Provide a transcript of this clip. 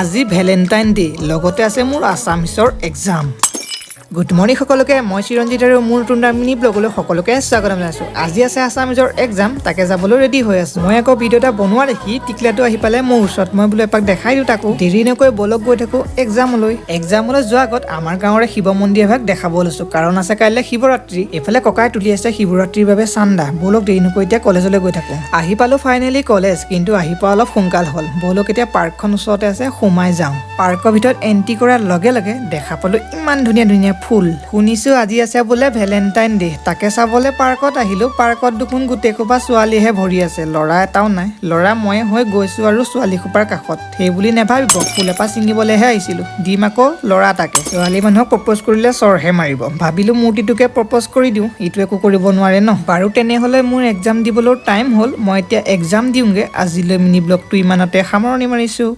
আজি Valentine day লগতে আছে মোৰ আসামিছৰ এক্সাম গুড মৰ্নিং সকলোকে মই চিৰঞ্জিত আৰু মোৰ টুৰ্ণামেণ্ট ব্লগলৈ সকলোকে স্বাগতম জনাইছোঁ আজি আছে আসামিজৰ এক্সাম তাকে যাবলৈ ৰেডি হৈ আছোঁ মই আকৌ ভিডিঅ' এটা বনোৱা দেখি টিকলাটো আহি পালে মোৰ ওচৰত মই বোলে এপাক দেখাই দিওঁ তাকো দেৰি নকৈ বলক গৈ থাকোঁ এক্সামলৈ যোৱা আগত আমাৰ গাঁৱৰে শিৱ মন্দিৰ এভাগ দেখাব লৈছোঁ কাৰণ আছে কাইলৈ শিৱৰাত্ৰি এইফালে ককাই তুলি আছে শিৱৰাত্ৰিৰ বাবে চান্দা বলক দেৰি নকৈ এতিয়া কলেজলৈ গৈ থাকোঁ আহি পালোঁ ফাইনেলি কলেজ কিন্তু আহি পোৱা অলপ সোনকাল হ'ল বলক এতিয়া পাৰ্কখন ওচৰতে আছে সোমাই যাওঁ পাৰ্কৰ ভিতৰত এণ্ট্ৰি কৰাৰ লগে লগে দেখা পালোঁ ইমান ধুনীয়া ধুনীয়া ফুল শুনিছোঁ আজি আছে বোলে ভেলেণ্টাইন ডে তাকে চাবলৈ পাৰ্কত আহিলোঁ পাৰ্কত দেখোন গোটেই সোপা ছোৱালীহে ভৰি আছে ল'ৰা এটাও নাই ল'ৰা মই হৈ গৈছোঁ আৰু ছোৱালী সোপাৰ কাষত সেই বুলি নেভাবিব ফুল এপাহ ছিঙিবলৈহে আহিছিলোঁ দিম আকৌ ল'ৰা তাকে ছোৱালী মানুহক প্ৰপ'জ কৰিলে চৰহে মাৰিব ভাবিলোঁ মূৰ্তিটোকে প্ৰপ'জ কৰি দিওঁ ইটো একো কৰিব নোৱাৰে ন বাৰু তেনেহ'লে মোৰ এক্সাম দিবলৈ টাইম হ'ল মই এতিয়া এক্সাম দিওঁগৈ আজিলৈ মিনি ব্লগটো ইমানতে সামৰণি মাৰিছোঁ।